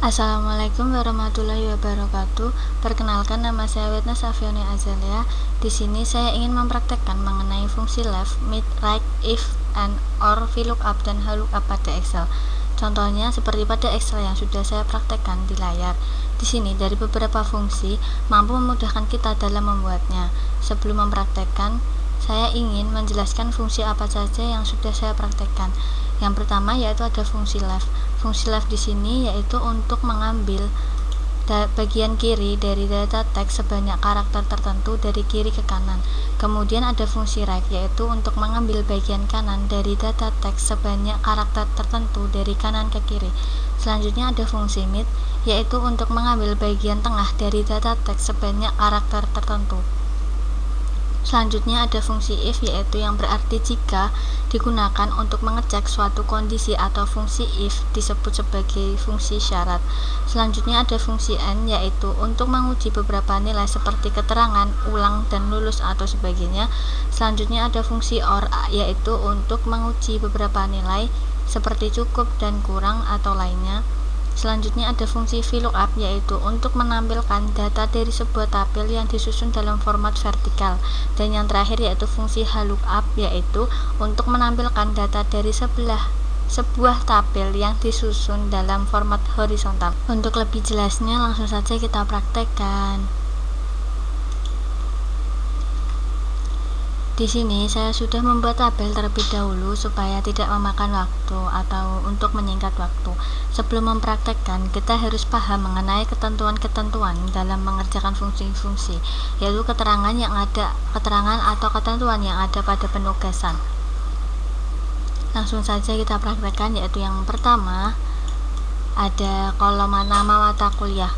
Assalamualaikum warahmatullahi wabarakatuh. Perkenalkan, nama saya Wetna Safioni Azalia. Di sini saya ingin mempraktekkan mengenai fungsi left, mid, right, if, and, or, VLOOKUP, dan HLOOKUP pada Excel. Contohnya seperti pada Excel yang sudah saya praktekkan di layar. Di sini dari beberapa fungsi mampu memudahkan kita dalam membuatnya. Sebelum mempraktekkan, saya ingin menjelaskan fungsi apa saja yang sudah saya praktekkan. Yang pertama yaitu ada fungsi left. Fungsi left di sini yaitu untuk mengambil bagian kiri dari data teks sebanyak karakter tertentu dari kiri ke kanan. Kemudian ada fungsi right, yaitu untuk mengambil bagian kanan dari data teks sebanyak karakter tertentu dari kanan ke kiri. Selanjutnya ada fungsi mid, yaitu untuk mengambil bagian tengah dari data teks sebanyak karakter tertentu. Selanjutnya ada fungsi if, yaitu yang berarti jika digunakan untuk mengecek suatu kondisi, atau fungsi if disebut sebagai fungsi syarat. Selanjutnya ada fungsi and, yaitu untuk menguji beberapa nilai seperti keterangan, ulang, dan lulus atau sebagainya. Selanjutnya ada fungsi or, yaitu untuk menguji beberapa nilai seperti cukup dan kurang atau lainnya. Selanjutnya ada fungsi VLOOKUP, yaitu untuk menampilkan data dari sebuah tabel yang disusun dalam format vertikal. Dan yang terakhir yaitu fungsi HLOOKUP, yaitu untuk menampilkan data dari sebuah tabel yang disusun dalam format horizontal. Untuk lebih jelasnya langsung saja kita praktekkan. Di sini saya sudah membuat tabel terlebih dahulu supaya tidak memakan waktu atau untuk menyingkat waktu. Sebelum mempraktekkan, kita harus paham mengenai ketentuan-ketentuan dalam mengerjakan fungsi-fungsi, yaitu keterangan atau ketentuan yang ada pada penugasan. Langsung saja kita praktekkan, yaitu yang pertama ada kolom nama mata kuliah.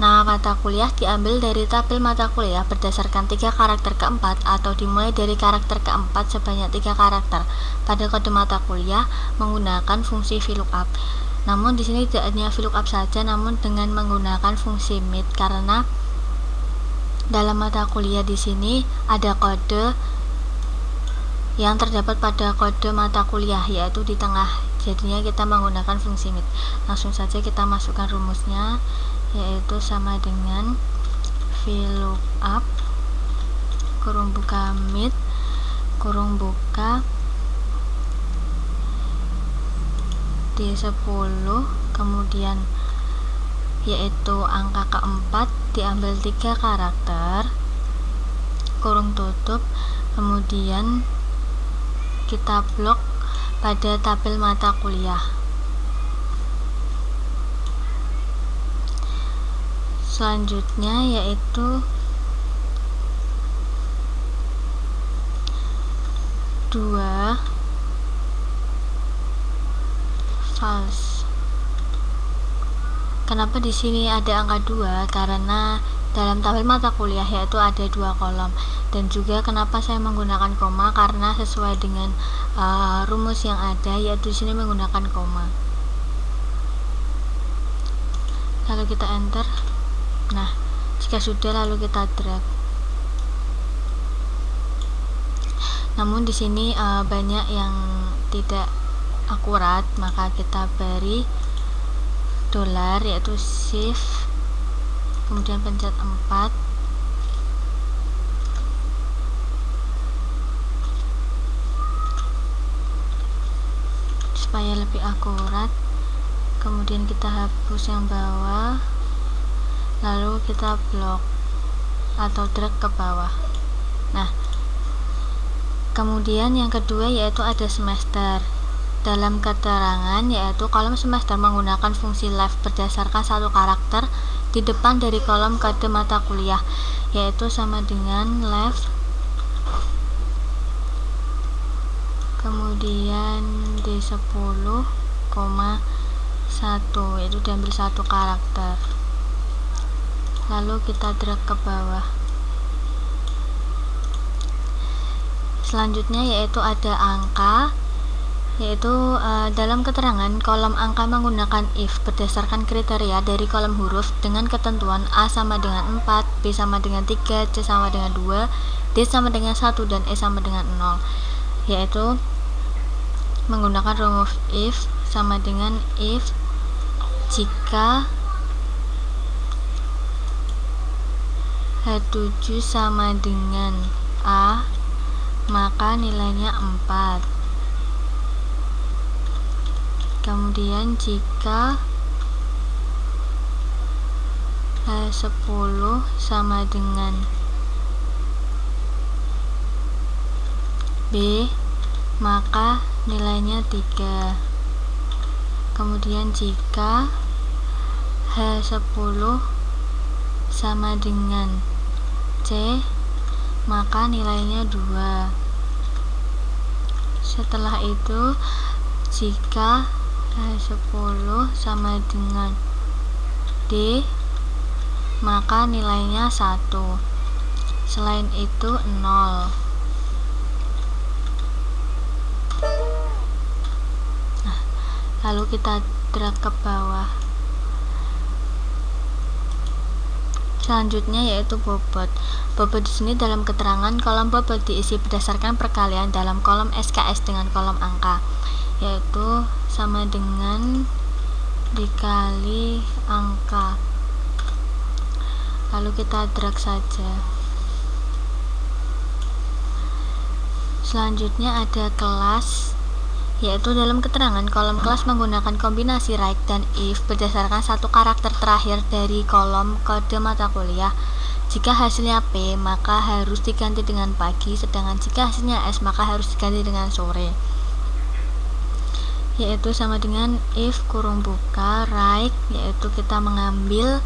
Nama mata kuliah diambil dari tabel mata kuliah berdasarkan 3 karakter keempat atau dimulai dari karakter keempat sebanyak 3 karakter pada kode mata kuliah menggunakan fungsi VLOOKUP. Namun di sini tidak hanya VLOOKUP saja, namun dengan menggunakan fungsi mid, karena dalam mata kuliah di sini ada kode yang terdapat pada kode mata kuliah, yaitu di tengah. Jadinya kita menggunakan fungsi mid. Langsung saja kita masukkan rumusnya, yaitu sama dengan VLOOKUP kurung buka mid kurung buka D10, kemudian yaitu angka keempat diambil 3 karakter kurung tutup, kemudian kita blok pada tabel mata kuliah. Selanjutnya yaitu 2 false. Kenapa di sini ada angka 2? Karena dalam tabel mata kuliah yaitu ada 2 kolom. Dan juga kenapa saya menggunakan koma, karena sesuai dengan rumus yang ada, yaitu di sini menggunakan koma. Lalu kita enter. Nah, jika sudah lalu kita drag. Namun di sini banyak yang tidak akurat, maka kita beri dolar, yaitu shift kemudian pencet 4, supaya lebih akurat. Kemudian kita hapus yang bawah, lalu kita blok atau drag ke bawah. Nah, kemudian yang kedua yaitu ada semester. Dalam keterangan yaitu kolom semester menggunakan fungsi left berdasarkan 1 karakter di depan dari kolom kode mata kuliah, yaitu sama dengan left kemudian D10, 1, itu diambil 1 karakter, lalu kita drag ke bawah. Selanjutnya yaitu ada angka, yaitu dalam keterangan kolom angka menggunakan if berdasarkan kriteria dari kolom huruf dengan ketentuan A sama dengan 4, B sama dengan 3, C sama dengan 2, D sama dengan 1, dan E sama dengan 0, yaitu menggunakan rumus if sama dengan if jika H7 sama dengan A, maka nilainya 4. Kemudian jika H10 sama dengan B, maka nilainya 3. Kemudian jika H10 sama dengan C, maka nilainya 2. Setelah itu jika H10 sama dengan D, maka nilainya 1. Selain itu 0. Lalu kita drag ke bawah. Selanjutnya yaitu bobot. Bobot di sini dalam keterangan kolom bobot diisi berdasarkan perkalian dalam kolom SKS dengan kolom angka, yaitu sama dengan dikali angka. Lalu kita drag saja. Selanjutnya ada kelas, yaitu dalam keterangan kolom kelas menggunakan kombinasi right dan if berdasarkan satu karakter terakhir dari kolom kode mata kuliah. Jika hasilnya P, maka harus diganti dengan pagi, sedangkan jika hasilnya S, maka harus diganti dengan sore, yaitu sama dengan if kurung buka right, yaitu kita mengambil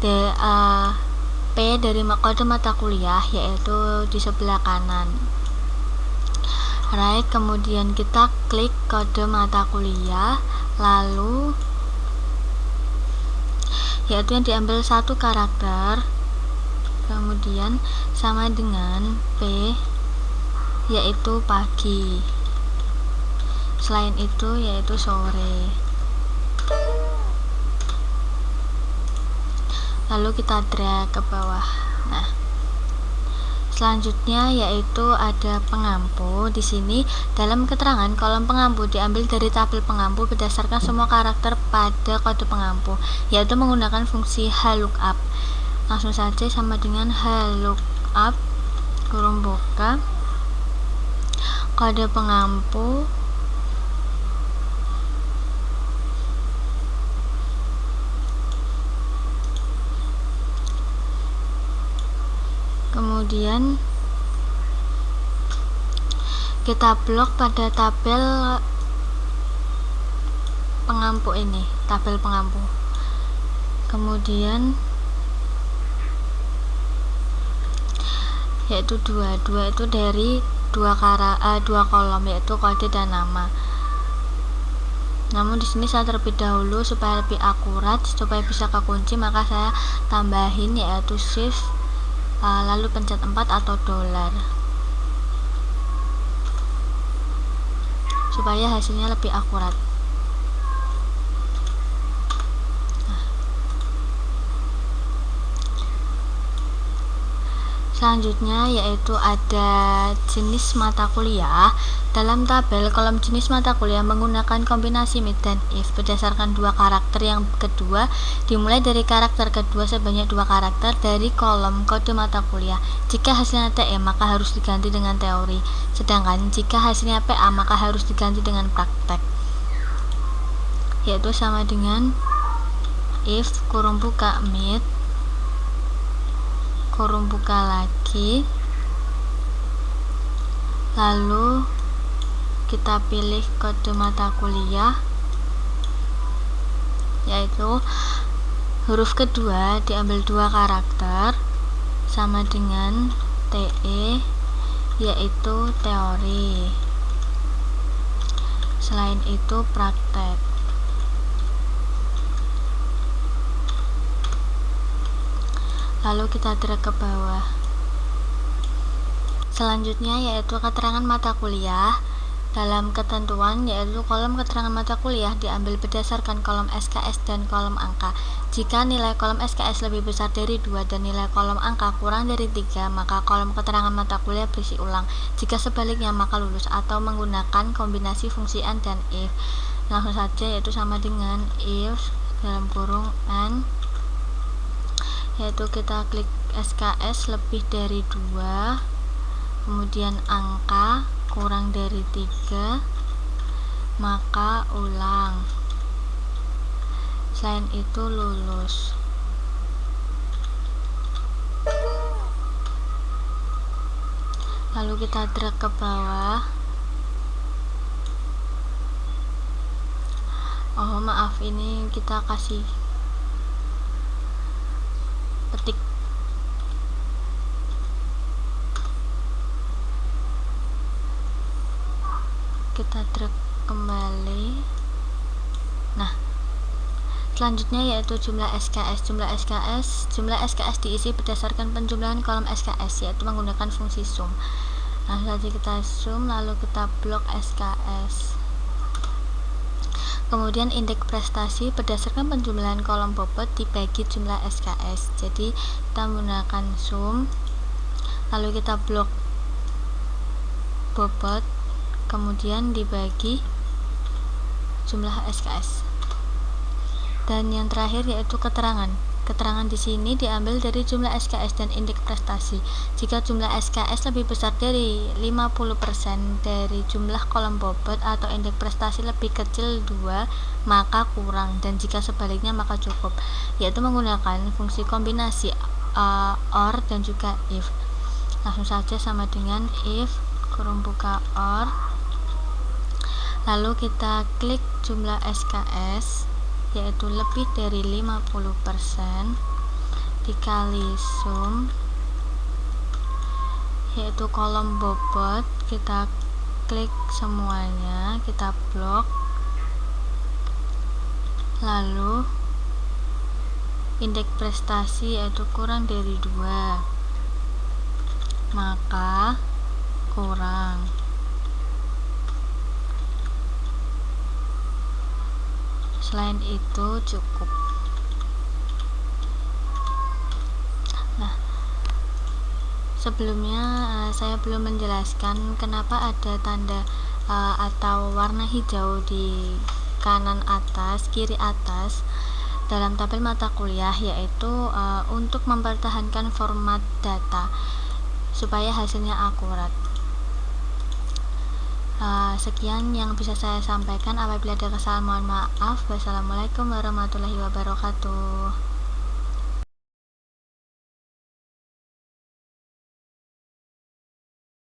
P dari kode mata kuliah, yaitu di sebelah kanan right, kemudian kita klik kode mata kuliah, lalu yaitu yang diambil satu karakter, kemudian sama dengan P, yaitu pagi. Selain itu yaitu sore. Lalu kita drag ke bawah. Nah, selanjutnya yaitu ada pengampu. Di sini dalam keterangan kolom pengampu diambil dari tabel pengampu berdasarkan semua karakter pada kode pengampu, yaitu menggunakan fungsi HLOOKUP. Langsung saja sama dengan HLOOKUP kurung buka kode pengampu kemudian kita blok pada tabel pengampu ini, tabel pengampu. Kemudian yaitu dua itu dari dua kolom, yaitu kode dan nama. Namun di sini saya terlebih dahulu supaya lebih akurat, supaya bisa kekunci, maka saya tambahin yaitu shift lalu pencet 4 atau $, supaya hasilnya lebih akurat. Selanjutnya yaitu ada jenis mata kuliah. Dalam tabel kolom jenis mata kuliah menggunakan kombinasi mid dan if berdasarkan dua karakter. Yang kedua dimulai dari karakter kedua sebanyak 2 karakter dari kolom kode mata kuliah. Jika hasilnya TE maka harus diganti dengan teori, sedangkan jika hasilnya PA maka harus diganti dengan praktek, yaitu sama dengan if kurung buka mid kurung buka lagi, lalu kita pilih kode mata kuliah, yaitu huruf kedua diambil 2 karakter sama dengan TE, yaitu teori. Selain itu praktek. Lalu kita drag ke bawah. Selanjutnya yaitu keterangan mata kuliah. Dalam ketentuan yaitu kolom keterangan mata kuliah diambil berdasarkan kolom SKS dan kolom angka. Jika nilai kolom SKS lebih besar dari 2 dan nilai kolom angka kurang dari 3, maka kolom keterangan mata kuliah berisi ulang. Jika sebaliknya maka lulus, atau menggunakan kombinasi fungsi AND dan if. Langsung saja yaitu sama dengan if dalam kurung N, yaitu kita klik SKS lebih dari 2, kemudian angka kurang dari 3, maka ulang. Selain itu lulus. Lalu kita drag ke bawah. Oh maaf, ini kita kasih petik. Kita drag kembali. Nah, selanjutnya yaitu jumlah SKS. Jumlah SKS diisi berdasarkan penjumlahan kolom SKS, yaitu menggunakan fungsi sum. Nah, saja kita sum, lalu kita blok SKS. Kemudian indeks prestasi berdasarkan penjumlahan kolom bobot dibagi jumlah SKS. Jadi kita menggunakan sum, lalu kita blok bobot, kemudian dibagi jumlah SKS. Dan yang terakhir yaitu keterangan. Keterangan di sini diambil dari jumlah SKS dan indeks prestasi. Jika jumlah SKS lebih besar dari 50% dari jumlah kolom bobot atau indeks prestasi lebih kecil 2, maka kurang, dan jika sebaliknya maka cukup, yaitu menggunakan fungsi kombinasi OR dan juga if. Langsung saja sama dengan if kurung buka OR, lalu kita klik jumlah SKS, yaitu lebih dari 50% dikali sum, yaitu kolom bobot, kita klik semuanya, kita blok, lalu indeks prestasi yaitu kurang dari 2, maka kurang. Selain itu cukup. Nah, sebelumnya saya belum menjelaskan kenapa ada tanda atau warna hijau di kanan atas, kiri atas dalam tabel mata kuliah, yaitu untuk mempertahankan format data supaya hasilnya akurat. Sekian yang bisa saya sampaikan. Apabila ada kesalahan mohon maaf. Wassalamualaikum warahmatullahi wabarakatuh.